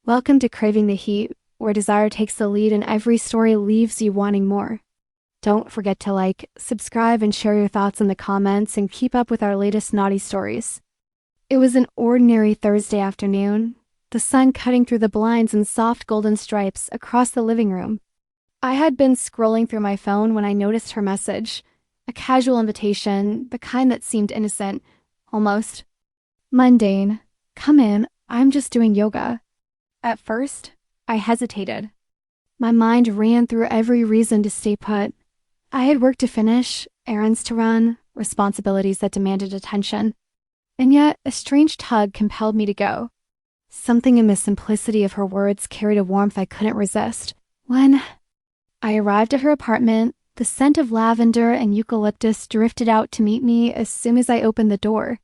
Welcome to Craving the Heat, where desire takes the lead and every story leaves you wanting more. Don't forget to like, subscribe, and share your thoughts in the comments and keep up with our latest naughty stories. It was an ordinary Thursday afternoon, the sun cutting through the blinds in soft golden stripes across the living room. I had been scrolling through my phone when I noticed her message, a casual invitation, the kind that seemed innocent, almost mundane. Come in, I'm just doing yoga. At first, I hesitated. My mind ran through every reason to stay put. I had work to finish, errands to run, responsibilities that demanded attention. And yet, a strange tug compelled me to go. Something in the simplicity of her words carried a warmth I couldn't resist. When I arrived at her apartment, the scent of lavender and eucalyptus drifted out to meet me as soon as I opened the door.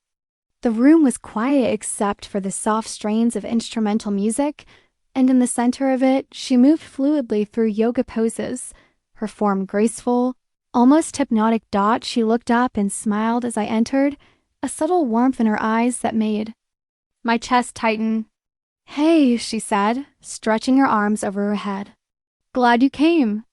The room was quiet except for the soft strains of instrumental music, and in the center of it, she moved fluidly through yoga poses, her form graceful. Almost hypnotic dot, she looked up and smiled as I entered, a subtle warmth in her eyes that made my chest tighten. "Hey," she said, stretching her arms over her head. "Glad you came."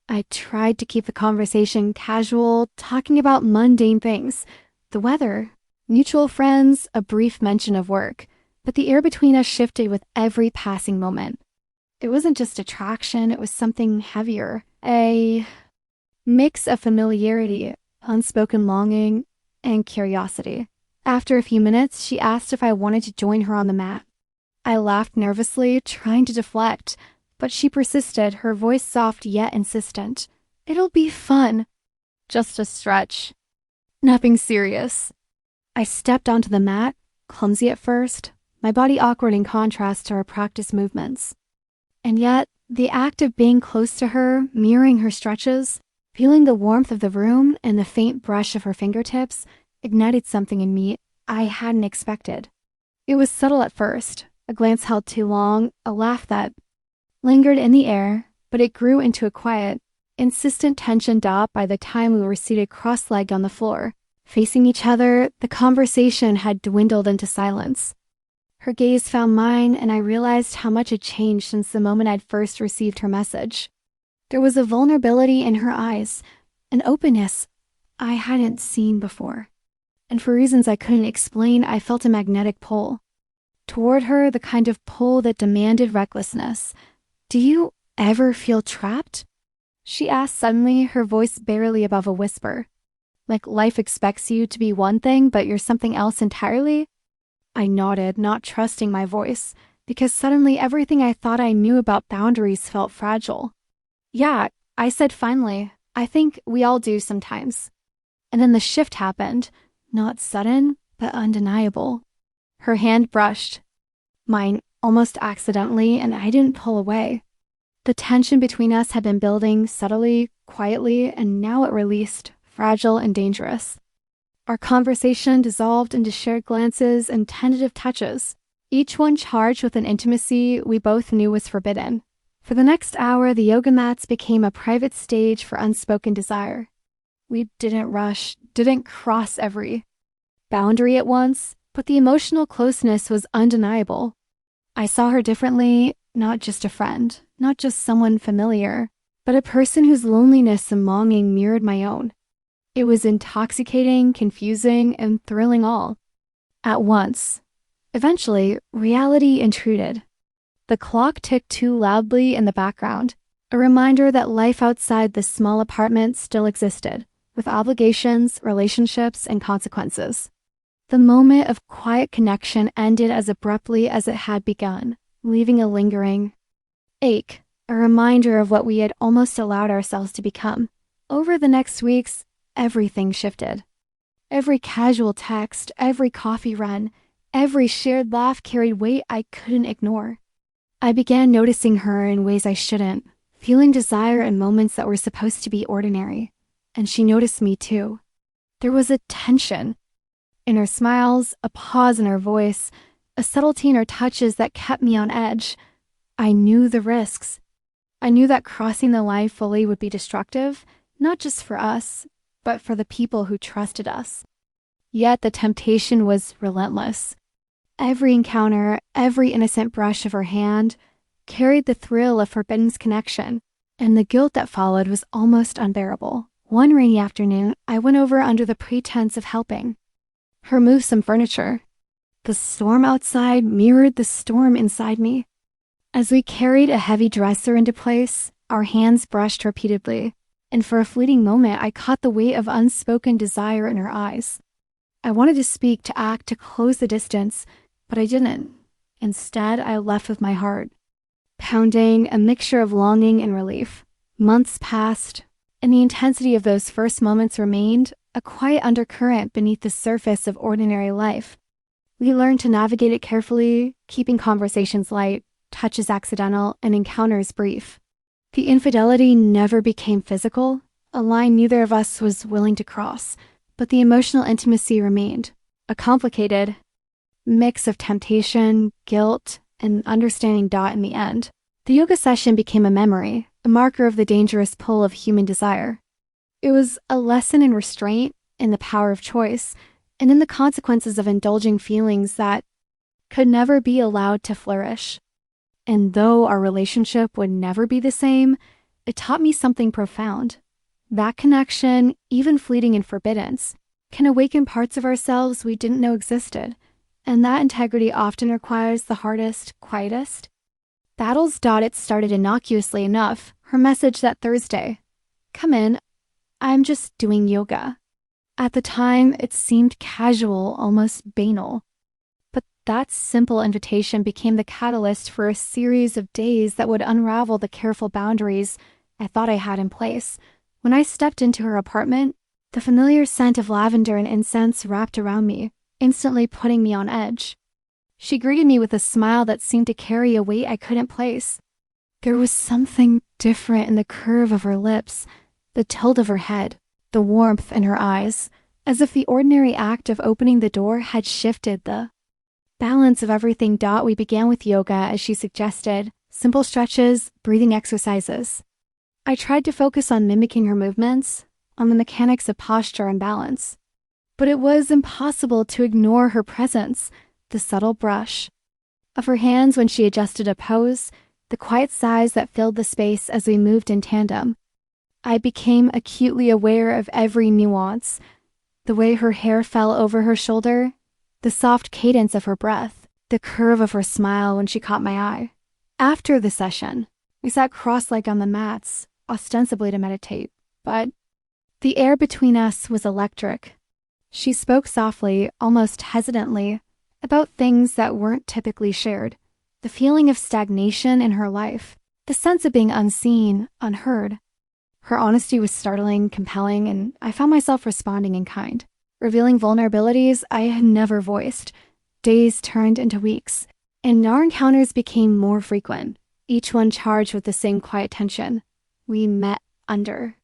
I tried to keep the conversation casual, talking about mundane things, the weather, mutual friends, a brief mention of work, but the air between us shifted with every passing moment. It wasn't just attraction, it was something heavier, a mix of familiarity, unspoken longing, and curiosity. After a few minutes, she asked if I wanted to join her on the mat. I laughed nervously, trying to deflect, but she persisted, her voice soft yet insistent. "It'll be fun. Just a stretch. Nothing serious." I stepped onto the mat, clumsy at first, my body awkward in contrast to her practice movements. And yet, the act of being close to her, mirroring her stretches, feeling the warmth of the room and the faint brush of her fingertips, ignited something in me I hadn't expected. It was subtle at first, a glance held too long, a laugh that lingered in the air, but it grew into a quiet, insistent tension dot by the time we were seated cross-legged on the floor. Facing each other, the conversation had dwindled into silence. Her gaze found mine, and I realized how much had changed since the moment I'd first received her message. There was a vulnerability in her eyes, an openness I hadn't seen before. And for reasons I couldn't explain, I felt a magnetic pull. Toward her, the kind of pull that demanded recklessness. "Do you ever feel trapped?" she asked suddenly, her voice barely above a whisper. "Like life expects you to be one thing, but you're something else entirely?" I nodded, not trusting my voice, because suddenly everything I thought I knew about boundaries felt fragile. "Yeah," I said finally, "I think we all do sometimes." And then the shift happened, not sudden, but undeniable. Her hand brushed mine almost accidentally, and I didn't pull away. The tension between us had been building subtly, quietly, and now it released, fragile and dangerous. Our conversation dissolved into shared glances and tentative touches, each one charged with an intimacy we both knew was forbidden. For the next hour, the yoga mats became a private stage for unspoken desire. We didn't rush, didn't cross every boundary at once, but the emotional closeness was undeniable. I saw her differently, not just a friend, not just someone familiar, but a person whose loneliness and longing mirrored my own. It was intoxicating, confusing, and thrilling all at once. Eventually, reality intruded. The clock ticked too loudly in the background, a reminder that life outside this small apartment still existed, with obligations, relationships, and consequences. The moment of quiet connection ended as abruptly as it had begun, leaving a lingering ache, a reminder of what we had almost allowed ourselves to become. Over the next weeks, everything shifted. Every casual text, every coffee run, every shared laugh carried weight I couldn't ignore. I began noticing her in ways I shouldn't, feeling desire in moments that were supposed to be ordinary. And she noticed me too. There was a tension in her smiles, a pause in her voice, a subtlety in her touches that kept me on edge. I knew the risks. I knew that crossing the line fully would be destructive, not just for us, but for the people who trusted us. Yet the temptation was relentless. Every encounter, every innocent brush of her hand carried the thrill of forbidden connection, and the guilt that followed was almost unbearable. One rainy afternoon, I went over under the pretense of helping her move some furniture. The storm outside mirrored the storm inside me. As we carried a heavy dresser into place, our hands brushed repeatedly, and for a fleeting moment I caught the weight of unspoken desire in her eyes. I wanted to speak, to act, to close the distance, but I didn't. Instead, I left with my heart pounding, a mixture of longing and relief. Months passed, and the intensity of those first moments remained, a quiet undercurrent beneath the surface of ordinary life. We learned to navigate it carefully, keeping conversations light, touches accidental, and encounters brief. The infidelity never became physical, a line neither of us was willing to cross, but the emotional intimacy remained, a complicated mix of temptation, guilt, and understanding in the end. The yoga session became a memory, a marker of the dangerous pull of human desire. It was a lesson in restraint, in the power of choice, and in the consequences of indulging feelings that could never be allowed to flourish. And though our relationship would never be the same, it taught me something profound. That connection, even fleeting in forbiddance, can awaken parts of ourselves we didn't know existed, and that integrity often requires the hardest, quietest battles. It started innocuously enough, her message that Thursday, "Come in, I'm just doing yoga." At the time, it seemed casual, almost banal. But that simple invitation became the catalyst for a series of days that would unravel the careful boundaries I thought I had in place. When I stepped into her apartment, the familiar scent of lavender and incense wrapped around me, instantly putting me on edge. She greeted me with a smile that seemed to carry a weight I couldn't place. There was something different in the curve of her lips, the tilt of her head, the warmth in her eyes, as if the ordinary act of opening the door had shifted the balance of everything. We began with yoga, as she suggested, simple stretches, breathing exercises. I tried to focus on mimicking her movements, on the mechanics of posture and balance. But it was impossible to ignore her presence, the subtle brush of her hands when she adjusted a pose, the quiet sighs that filled the space as we moved in tandem. I became acutely aware of every nuance, the way her hair fell over her shoulder, the soft cadence of her breath, the curve of her smile when she caught my eye. After the session, we sat cross-legged on the mats, ostensibly to meditate, but the air between us was electric. She spoke softly, almost hesitantly, about things that weren't typically shared, the feeling of stagnation in her life, the sense of being unseen, unheard. Her honesty was startling, compelling, and I found myself responding in kind, revealing vulnerabilities I had never voiced. Days turned into weeks, and our encounters became more frequent, each one charged with the same quiet tension. We met under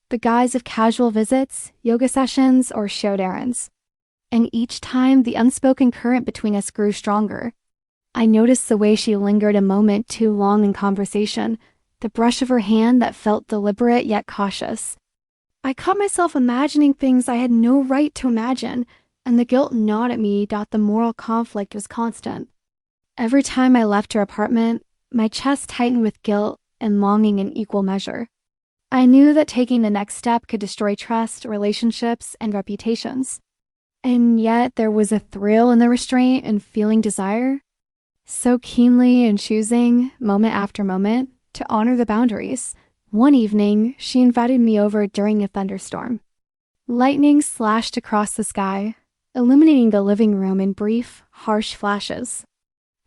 the guise of casual visits, yoga sessions, or shared errands. And each time, the unspoken current between us grew stronger. I noticed the way she lingered a moment too long in conversation, the brush of her hand that felt deliberate yet cautious. I caught myself imagining things I had no right to imagine, and the guilt gnawed at me. The moral conflict was constant. Every time I left her apartment, my chest tightened with guilt and longing in equal measure. I knew that taking the next step could destroy trust, relationships, and reputations. And yet there was a thrill in the restraint and feeling desire, so keenly in choosing, moment after moment, to honor the boundaries. One evening, she invited me over during a thunderstorm. Lightning slashed across the sky, illuminating the living room in brief, harsh flashes.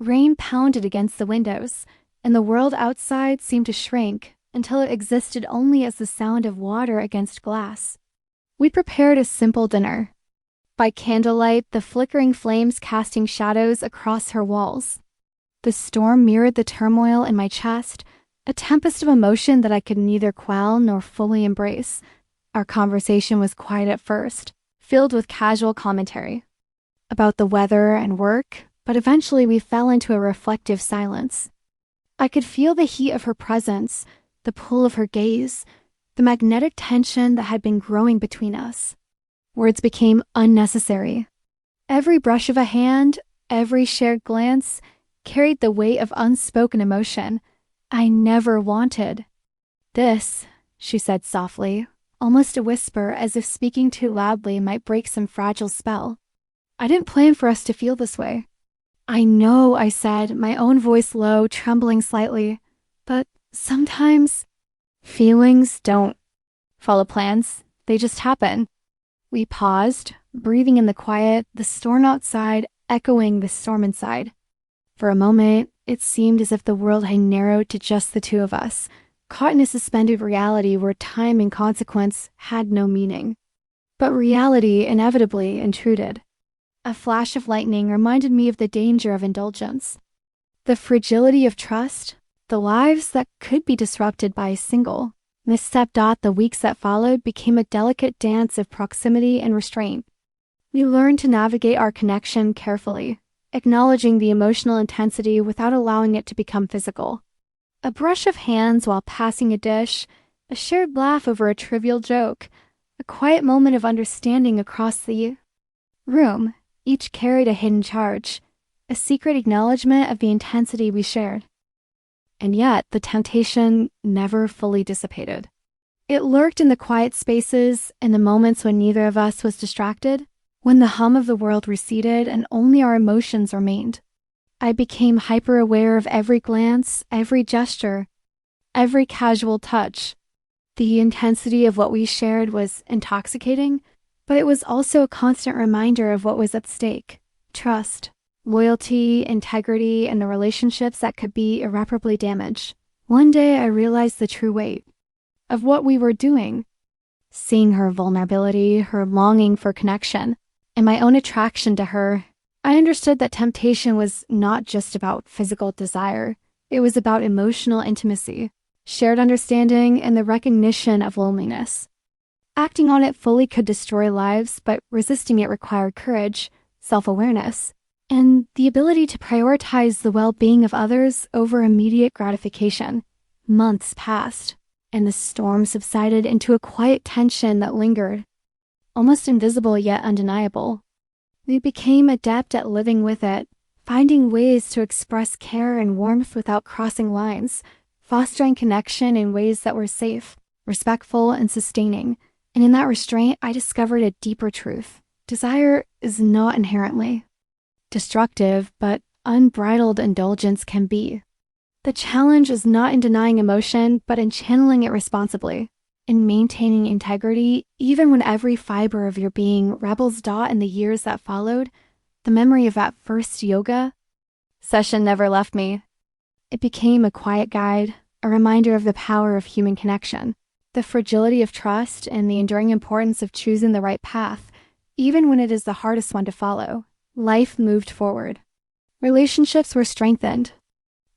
Rain pounded against the windows, and the world outside seemed to shrink until it existed only as the sound of water against glass. We prepared a simple dinner. By candlelight, the flickering flames casting shadows across her walls. The storm mirrored the turmoil in my chest, a tempest of emotion that I could neither quell nor fully embrace. Our conversation was quiet at first, filled with casual commentary about the weather and work, but eventually we fell into a reflective silence. I could feel the heat of her presence, the pull of her gaze, the magnetic tension that had been growing between us. Words became unnecessary. Every brush of a hand, Every shared glance carried the weight of unspoken emotion I never wanted. "This," she said softly, almost a whisper, as if speaking too loudly might break some fragile spell. "I didn't plan for us to feel this way." "I know," I said, my own voice low, trembling slightly. "But sometimes feelings don't follow plans. They just happen." We paused, breathing in the quiet, the storm outside echoing the storm inside. For a moment, it seemed as if the world had narrowed to just the two of us, caught in a suspended reality where time and consequence had no meaning. But reality inevitably intruded. A flash of lightning reminded me of the danger of indulgence, the fragility of trust, the lives that could be disrupted by a single misstep. The weeks that followed became a delicate dance of proximity and restraint. We learned to navigate our connection carefully, acknowledging the emotional intensity without allowing it to become physical. A brush of hands while passing a dish, a shared laugh over a trivial joke, a quiet moment of understanding across the room. Each carried a hidden charge, a secret acknowledgement of the intensity we shared. And yet, the temptation never fully dissipated. It lurked in the quiet spaces, in the moments when neither of us was distracted, when the hum of the world receded and only our emotions remained. I became hyper-aware of every glance, every gesture, every casual touch. The intensity of what we shared was intoxicating, but it was also a constant reminder of what was at stake: trust, loyalty, integrity, and the relationships that could be irreparably damaged. One day I realized the true weight of what we were doing. Seeing her vulnerability, her longing for connection, and my own attraction to her, I understood that temptation was not just about physical desire. It was about emotional intimacy, shared understanding, and the recognition of loneliness. Acting on it fully could destroy lives, but resisting it required courage, self-awareness, and the ability to prioritize the well-being of others over immediate gratification. Months passed, and the storm subsided into a quiet tension that lingered, almost invisible yet undeniable. We became adept at living with it, finding ways to express care and warmth without crossing lines, fostering connection in ways that were safe, respectful, and sustaining. And in that restraint, I discovered a deeper truth. Desire is not inherently destructive, but unbridled indulgence can be. The challenge is not in denying emotion, but in channeling it responsibly, in maintaining integrity, even when every fiber of your being rebels. In the years that followed, the memory of that first yoga session never left me. It became a quiet guide, a reminder of the power of human connection, the fragility of trust, and the enduring importance of choosing the right path, even when it is the hardest one to follow. Life moved forward. Relationships were strengthened.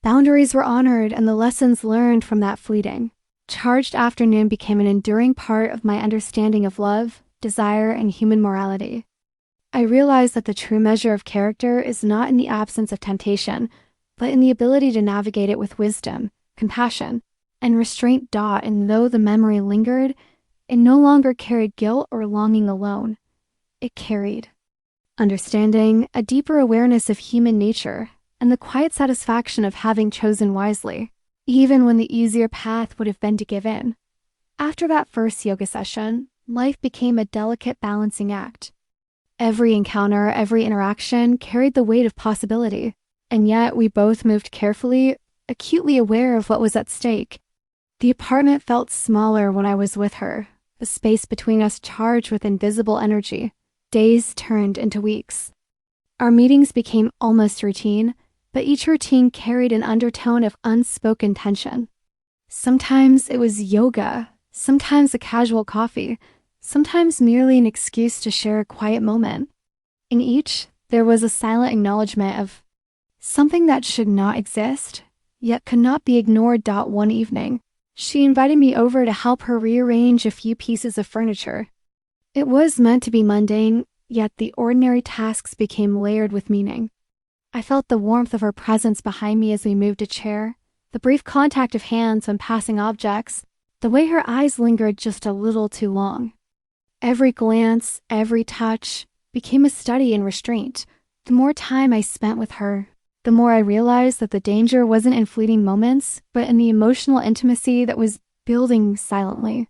Boundaries were honored, and the lessons learned from that fleeting, charged afternoon became an enduring part of my understanding of love, desire, and human morality. I realized that the true measure of character is not in the absence of temptation, but in the ability to navigate it with wisdom, compassion, and restraint. And though the memory lingered, it no longer carried guilt or longing alone. It carried understanding, a deeper awareness of human nature, and the quiet satisfaction of having chosen wisely, even when the easier path would have been to give in. After that first yoga session, life became a delicate balancing act. Every encounter, every interaction carried the weight of possibility, and yet we both moved carefully, acutely aware of what was at stake. The apartment felt smaller when I was with her, the space between us charged with invisible energy. Days turned into weeks. Our meetings became almost routine, but each routine carried an undertone of unspoken tension. Sometimes it was yoga, sometimes a casual coffee, sometimes merely an excuse to share a quiet moment. In each, there was a silent acknowledgement of something that should not exist, yet could not be ignored. One evening, she invited me over to help her rearrange a few pieces of furniture. It was meant to be mundane, yet the ordinary tasks became layered with meaning. I felt the warmth of her presence behind me as we moved a chair, the brief contact of hands when passing objects, the way her eyes lingered just a little too long. Every glance, every touch became a study in restraint, The more time I spent with her, the more I realized that the danger wasn't in fleeting moments, but in the emotional intimacy that was building silently.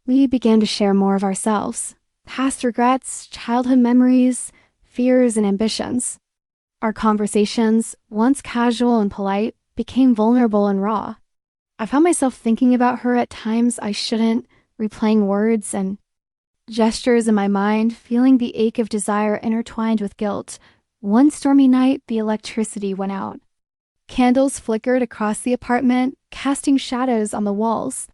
We began to share more of ourselves, past regrets, childhood memories, fears, and ambitions. Our conversations, once casual and polite, became vulnerable and raw. I found myself thinking about her at times I shouldn't, replaying words and gestures in my mind, feeling the ache of desire intertwined with guilt. One stormy night, the electricity went out. Candles flickered across the apartment, casting shadows on the walls.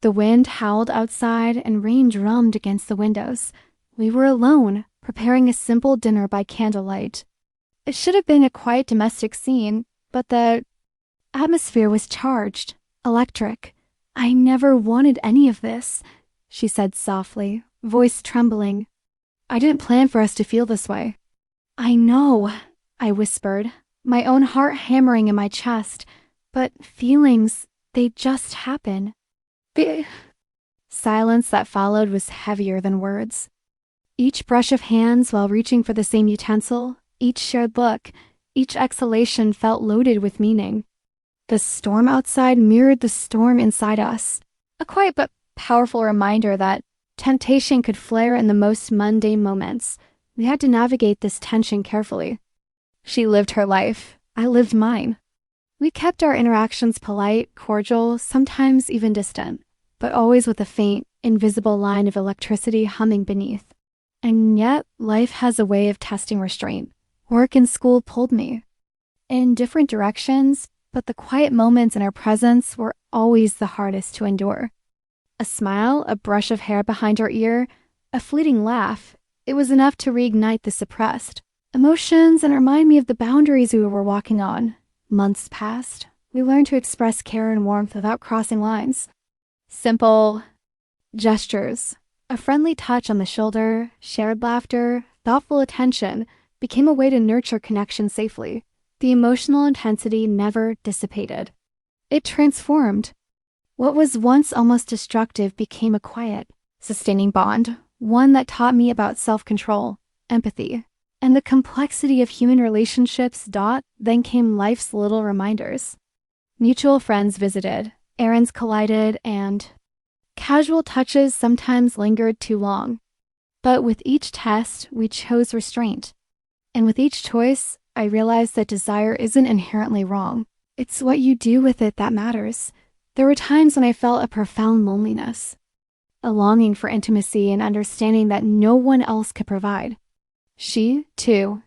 The wind howled outside and rain drummed against the windows. We were alone, preparing a simple dinner by candlelight. It should have been a quiet domestic scene, but the atmosphere was charged, electric. "I never wanted any of this," she said softly, voice trembling. "I didn't plan for us to feel this way." "I know," I whispered, my own heart hammering in my chest. "But feelings, they just happen." The silence that followed was heavier than words. Each brush of hands while reaching for the same utensil, each shared look, each exhalation felt loaded with meaning. The storm outside mirrored the storm inside us, a quiet but powerful reminder that temptation could flare in the most mundane moments. We had to navigate this tension carefully. She lived her life. I lived mine. We kept our interactions polite, cordial, sometimes even distant, but always with a faint, invisible line of electricity humming beneath. And yet, life has a way of testing restraint. Work and school pulled me in different directions, but the quiet moments in our presence were always the hardest to endure. A smile, a brush of hair behind her ear, a fleeting laugh. It was enough to reignite the suppressed emotions and remind me of the boundaries we were walking on. Months passed. We learned to express care and warmth without crossing lines. Simple gestures, a friendly touch on the shoulder, shared laughter, thoughtful attention became a way to nurture connection safely. The emotional intensity never dissipated. It transformed. What was once almost destructive became a quiet, sustaining bond, one that taught me about self-control, empathy, and the complexity of human relationships. Then came life's little reminders. Mutual friends visited, errands collided, and casual touches sometimes lingered too long. But with each test, we chose restraint. And with each choice, I realized that desire isn't inherently wrong. It's what you do with it that matters. There were times when I felt a profound loneliness, a longing for intimacy and understanding that no one else could provide. She, too,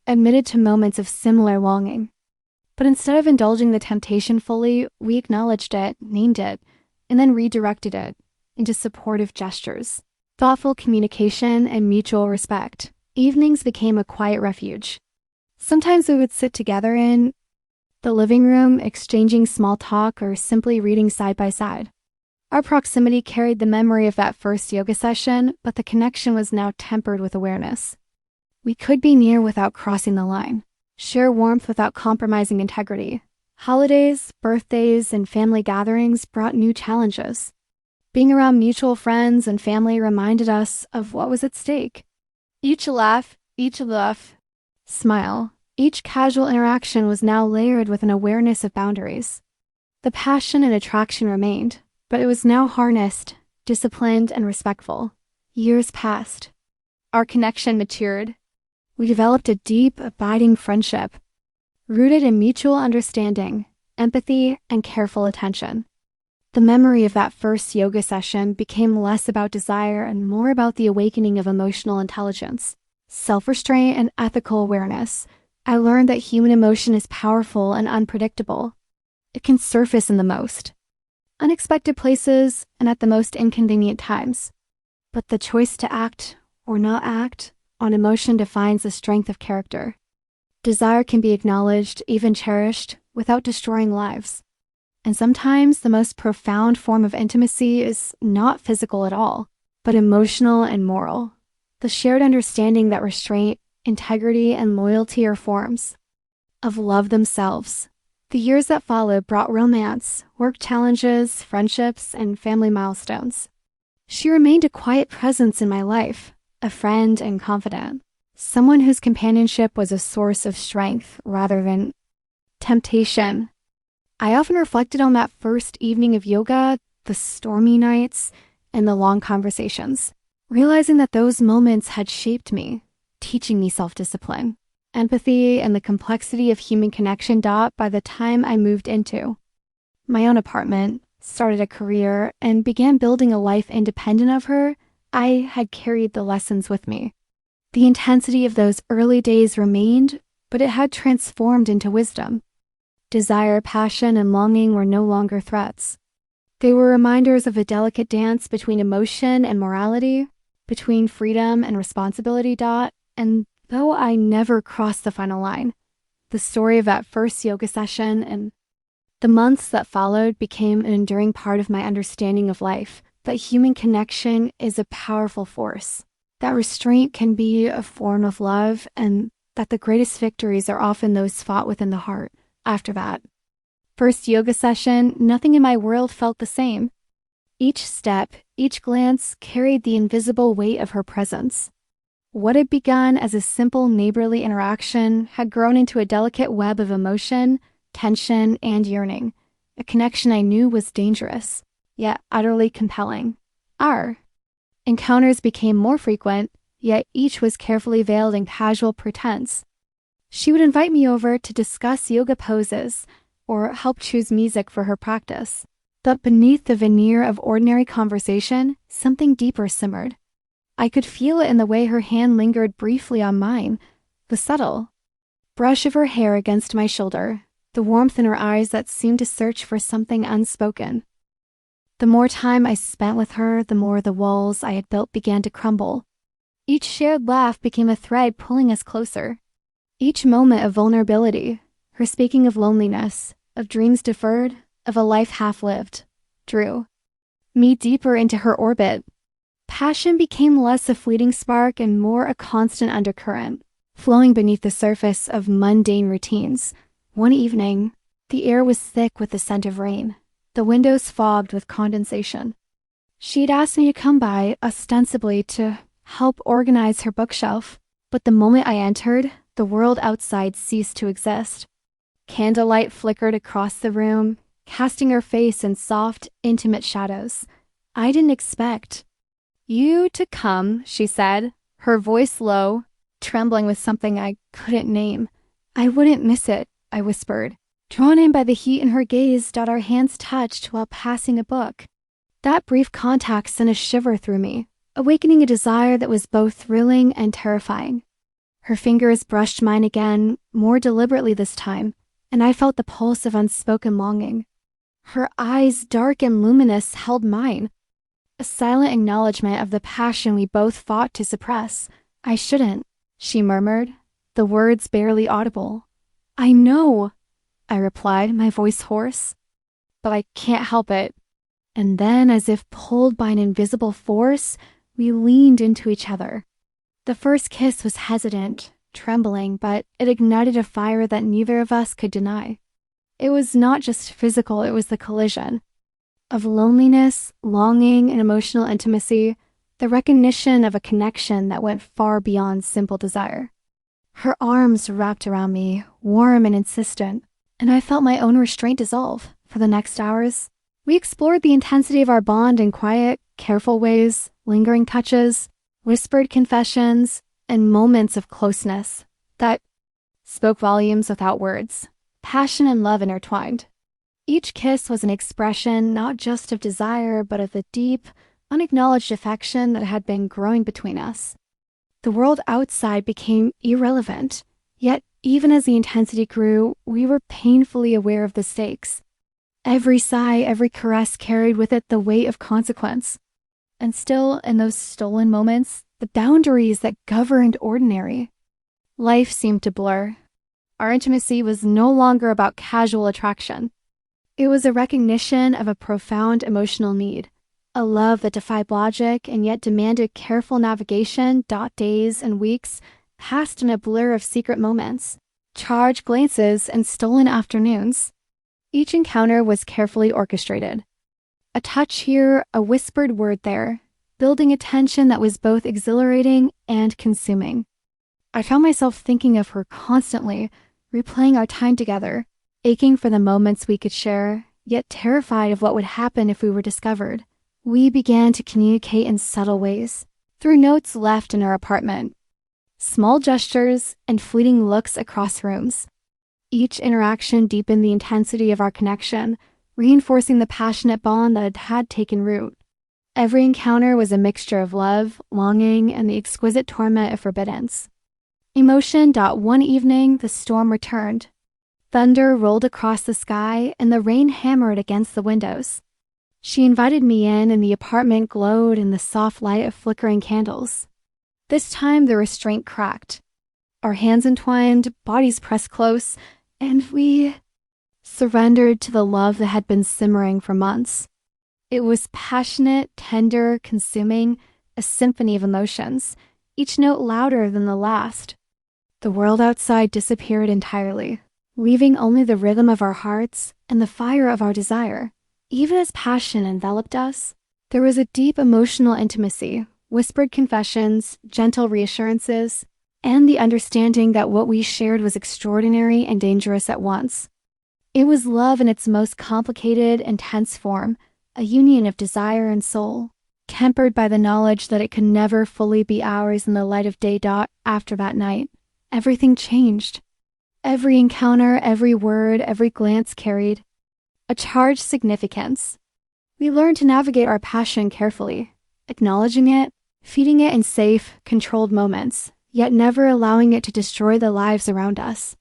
admitted to moments of similar longing. But instead of indulging the temptation fully, we acknowledged it, named it, and then redirected it into supportive gestures, thoughtful communication, and mutual respect. Evenings became a quiet refuge. Sometimes we would sit together in the living room, exchanging small talk or simply reading side by side. Our proximity carried the memory of that first yoga session, but the connection was now tempered with awareness. We could be near without crossing the line, share warmth without compromising integrity. Holidays, birthdays, and family gatherings brought new challenges. Being around mutual friends and family reminded us of what was at stake. Each laugh, smile, each casual interaction was now layered with an awareness of boundaries. The passion and attraction remained, but it was now harnessed, disciplined, and respectful. Years passed. Our connection matured. We developed a deep, abiding friendship, rooted in mutual understanding, empathy, and careful attention. The memory of that first yoga session became less about desire and more about the awakening of emotional intelligence, self-restraint, and ethical awareness. I learned that human emotion is powerful and unpredictable. It can surface in the most unexpected places and at the most inconvenient times. But the choice to act or not act on emotion defines the strength of character. Desire can be acknowledged, even cherished, without destroying lives. And sometimes the most profound form of intimacy is not physical at all, but emotional and moral. The shared understanding that restraint, integrity, and loyalty are forms of love themselves. The years that followed brought romance, work challenges, friendships, and family milestones. She remained a quiet presence in my life, a friend and confidant, someone whose companionship was a source of strength rather than temptation. I often reflected on that first evening of yoga, the stormy nights, and the long conversations, realizing that those moments had shaped me, teaching me self-discipline, empathy, and the complexity of human connection. By the time I moved into my own apartment, started a career, and began building a life independent of her, I had carried the lessons with me. The intensity of those early days remained, but it had transformed into wisdom. Desire, passion, and longing were no longer threats. They were reminders of a delicate dance between emotion and morality, between freedom and responsibility. And though I never crossed the final line, the story of that first yoga session and the months that followed became an enduring part of my understanding of life, that human connection is a powerful force, that restraint can be a form of love, and that the greatest victories are often those fought within the heart. After that first yoga session, nothing in my world felt the same. Each step, each glance carried the invisible weight of her presence. What had begun as a simple neighborly interaction had grown into a delicate web of emotion, tension, and yearning, a connection I knew was dangerous, yet utterly compelling. Our encounters became more frequent, yet each was carefully veiled in casual pretense. She would invite me over to discuss yoga poses or help choose music for her practice. But beneath the veneer of ordinary conversation, something deeper simmered. I could feel it in the way her hand lingered briefly on mine, the subtle brush of her hair against my shoulder, the warmth in her eyes that seemed to search for something unspoken. The more time I spent with her, the more the walls I had built began to crumble. Each shared laugh became a thread pulling us closer. Each moment of vulnerability, her speaking of loneliness, of dreams deferred, of a life half-lived, drew me deeper into her orbit. Passion became less a fleeting spark and more a constant undercurrent, flowing beneath the surface of mundane routines. One evening, the air was thick with the scent of rain, the windows fogged with condensation. She'd asked me to come by, ostensibly to help organize her bookshelf, but the moment I entered, the world outside ceased to exist. Candlelight flickered across the room, casting her face in soft, intimate shadows. I didn't expect you to come, she said, her voice low, trembling with something I couldn't name. I wouldn't miss it, I whispered. Drawn in by the heat in her gaze, our hands touched while passing a book. That brief contact sent a shiver through me, awakening a desire that was both thrilling and terrifying. Her fingers brushed mine again, more deliberately this time, and I felt the pulse of unspoken longing. Her eyes, dark and luminous, held mine, a silent acknowledgement of the passion we both fought to suppress. I shouldn't, she murmured, the words barely audible. I know, I replied, my voice hoarse, but I can't help it. And then, as if pulled by an invisible force, we leaned into each other. The first kiss was hesitant, trembling, but it ignited a fire that neither of us could deny. It was not just physical, it was the collision of loneliness, longing, and emotional intimacy, the recognition of a connection that went far beyond simple desire. Her arms wrapped around me, warm and insistent, and I felt my own restraint dissolve. For the next hours, we explored the intensity of our bond in quiet, careful ways, lingering touches, whispered confessions, and moments of closeness that spoke volumes without words. Passion and love intertwined. Each kiss was an expression not just of desire, but of the deep, unacknowledged affection that had been growing between us. The world outside became irrelevant, yet even as the intensity grew, we were painfully aware of the stakes. Every sigh, every caress carried with it the weight of consequence. And still, in those stolen moments, the boundaries that governed ordinary life seemed to blur. Our intimacy was no longer about casual attraction. It was a recognition of a profound emotional need, a love that defied logic and yet demanded careful navigation. Days and weeks passed in a blur of secret moments, charged glances, and stolen afternoons. Each encounter was carefully orchestrated. A touch here, a whispered word there, building a tension that was both exhilarating and consuming. I found myself thinking of her constantly, replaying our time together, aching for the moments we could share, yet terrified of what would happen if we were discovered. We began to communicate in subtle ways, through notes left in our apartment, small gestures, and fleeting looks across rooms. Each interaction deepened the intensity of our connection, reinforcing the passionate bond that had taken root. Every encounter was a mixture of love, longing, and the exquisite torment of forbiddance. Emotion. One evening, the storm returned. Thunder rolled across the sky, and the rain hammered against the windows. She invited me in, and the apartment glowed in the soft light of flickering candles. This time, the restraint cracked. Our hands entwined, bodies pressed close, and we surrendered to the love that had been simmering for months. It was passionate, tender, consuming, a symphony of emotions, each note louder than the last. The world outside disappeared entirely, leaving only the rhythm of our hearts and the fire of our desire. Even as passion enveloped us, there was a deep emotional intimacy, whispered confessions, gentle reassurances, and the understanding that what we shared was extraordinary and dangerous at once. It was love in its most complicated, intense form, a union of desire and soul, tempered by the knowledge that it could never fully be ours in the light of day. After that night, everything changed. Every encounter, every word, every glance carried a charged significance. We learned to navigate our passion carefully, acknowledging it, feeding it in safe, controlled moments, yet never allowing it to destroy the lives around us.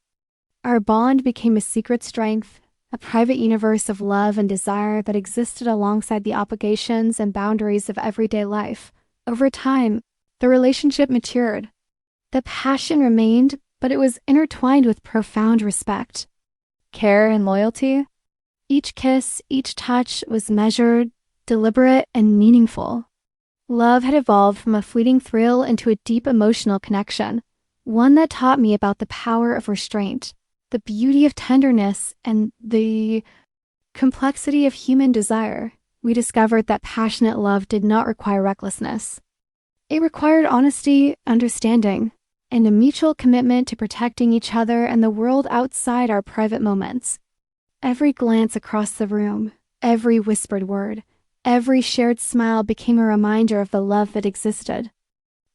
Our bond became a secret strength, a private universe of love and desire that existed alongside the obligations and boundaries of everyday life. Over time, the relationship matured. The passion remained, but it was intertwined with profound respect, care, and loyalty. Each kiss, each touch was measured, deliberate, and meaningful. Love had evolved from a fleeting thrill into a deep emotional connection, one that taught me about the power of restraint, the beauty of tenderness, and the complexity of human desire. We discovered that passionate love did not require recklessness. It required honesty, understanding, and a mutual commitment to protecting each other and the world outside our private moments. Every glance across the room, every whispered word, every shared smile became a reminder of the love that existed.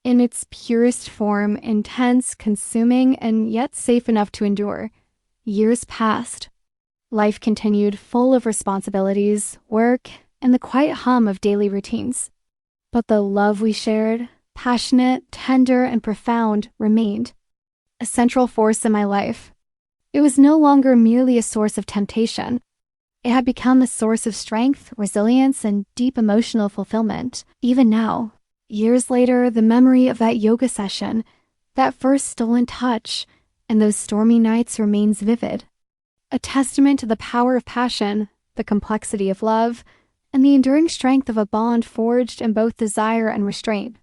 In its purest form, intense, consuming, and yet safe enough to endure. Years passed. Life continued, full of responsibilities, work, and the quiet hum of daily routines. But the love we shared, passionate, tender, and profound, remained a central force in my life. It was no longer merely a source of temptation. It had become a source of strength, resilience, and deep emotional fulfillment. Even now, years later, the memory of that yoga session, that first stolen touch, and those stormy nights remains vivid. A testament to the power of passion, the complexity of love, and the enduring strength of a bond forged in both desire and restraint.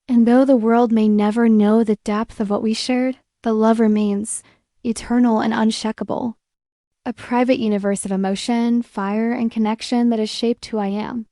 And though the world may never know the depth of what we shared, the love remains, eternal and unshakable. A private universe of emotion, fire, and connection that has shaped who I am.